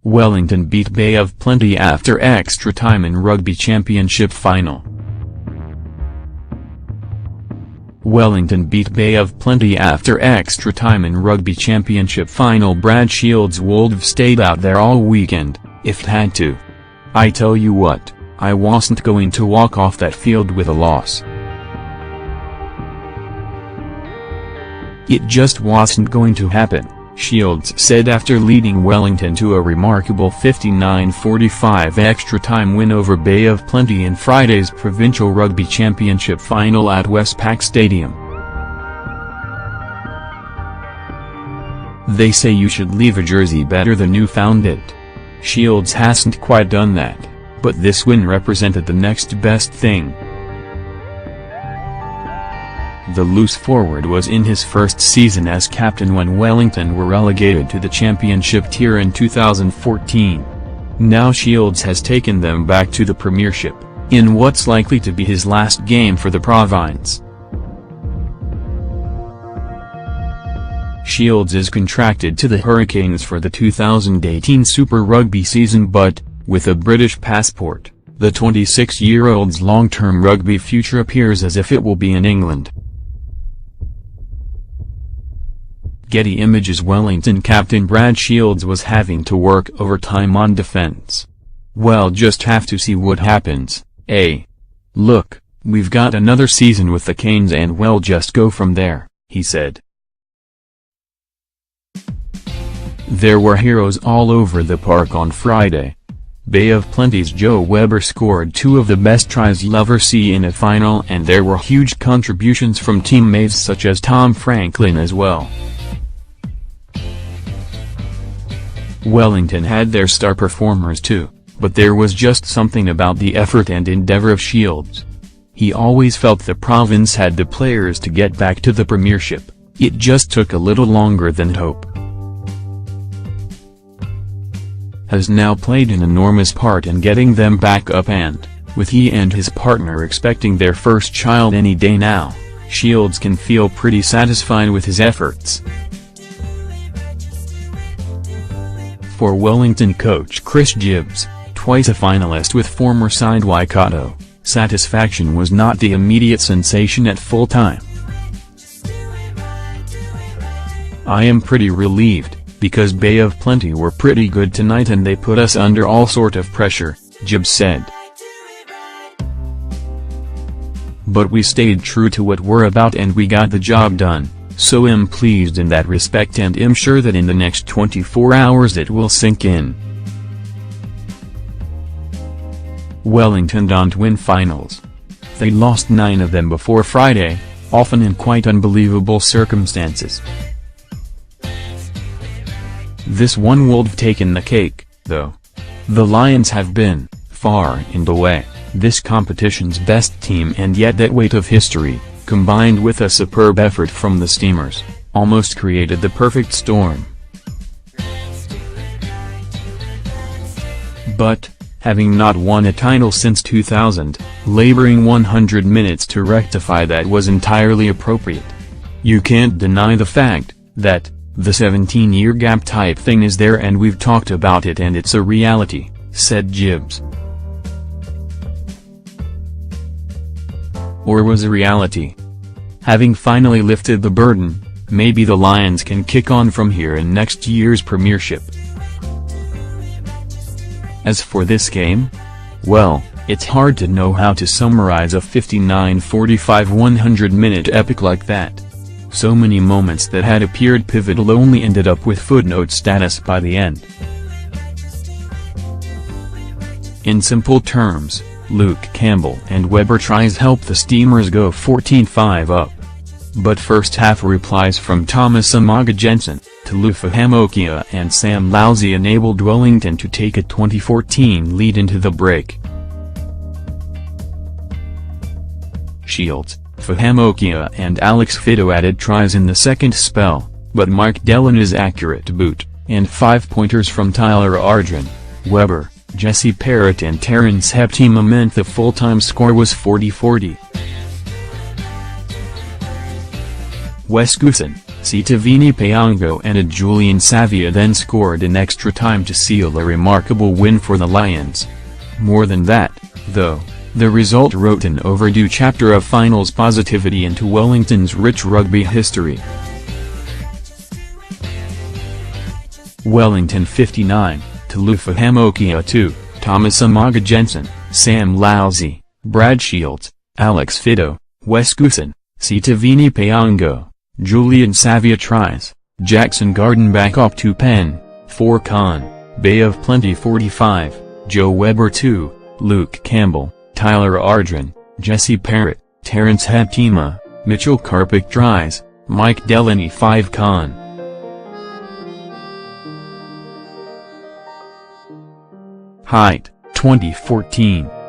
Wellington beat Bay of Plenty after extra time in Rugby Championship final. Wellington beat Bay of Plenty after extra time in Rugby Championship final. Brad Shields would've stayed out there all weekend, if had to. I tell you what, I wasn't going to walk off that field with a loss. It just wasn't going to happen, Shields said after leading Wellington to a remarkable 59-45 extra-time win over Bay of Plenty in Friday's Provincial Rugby Championship final at Westpac Stadium. They say you should leave a jersey better than you found it. Shields hasn't quite done that, but this win represented the next best thing. The loose forward was in his first season as captain when Wellington were relegated to the championship tier in 2014. Now Shields has taken them back to the premiership, in what's likely to be his last game for the province. Shields is contracted to the Hurricanes for the 2018 Super Rugby season, but, with a British passport, the 26-year-old's long-term rugby future appears as if it will be in England. Getty Images. Wellington captain Brad Shields was having to work overtime on defense. "Well, just have to see what happens, eh? Look, we've got another season with the Canes and we'll just go from there," he said. There were heroes all over the park on Friday. Bay of Plenty's Joe Weber scored two of the best tries you'll ever see in a final, and there were huge contributions from teammates such as Tom Franklin as well. Wellington had their star performers too, but there was just something about the effort and endeavour of Shields. He always felt the province had the players to get back to the premiership, it just took a little longer than hoped. Has now played an enormous part in getting them back up, and, with he and his partner expecting their first child any day now, Shields can feel pretty satisfied with his efforts. For Wellington coach Chris Gibbs, twice a finalist with former side Waikato, satisfaction was not the immediate sensation at full time. "I am pretty relieved, because Bay of Plenty were pretty good tonight and they put us under all sort of pressure," Gibbs said. "But we stayed true to what we're about and we got the job done. So I'm pleased in that respect and I'm sure that in the next 24 hours it will sink in." Wellington don't win finals. They lost 9 of them before Friday, often in quite unbelievable circumstances. This one would've taken the cake, though. The Lions have been, far and away, this competition's best team, and yet that weight of history, combined with a superb effort from the Steamers, almost created the perfect storm. But, having not won a title since 2000, laboring 100 minutes to rectify that was entirely appropriate. "You can't deny the fact that the 17-year gap type thing is there, and we've talked about it and it's a reality," said Gibbs. Or was a reality. Having finally lifted the burden, maybe the Lions can kick on from here in next year's premiership. As for this game? Well, it's hard to know how to summarize a 59-45 100-minute epic like that. So many moments that had appeared pivotal only ended up with footnote status by the end. In simple terms, Luke Campbell and Weber tries helped the Steamers go 14-5 up. But first half replies from Thomas Amaga Jensen, Talufa Hamokia and Sam Lousy enabled Wellington to take a 2014 lead into the break. Shields, Fahamokia and Alex Fido added tries in the second spell, but Mark Delana's accurate boot, and 5-pointers from Tyler Ardron, Weber, Jesse Parrott and Terrence Heptima meant the full-time score was 40-40. Wes Goosen, Sitavini Payango and a Julian Savia then scored in extra time to seal a remarkable win for the Lions. More than that, though, the result wrote an overdue chapter of finals positivity into Wellington's rich rugby history. Wellington 59, Talufa Hamokia 2, Thomas Amaga Jensen, Sam Lousy, Brad Shields, Alex Fido, Wes Goosen, Sitavini Payango, Julian Savia tries, Jackson Gardenback up 2 pen, 4 con, Bay of Plenty 45, Joe Weber 2, Luke Campbell, Tyler Ardron, Jesse Parrott, Terrence Heptima, Mitchell Karpik tries, Mike Delaney 5 con. Height, 2014.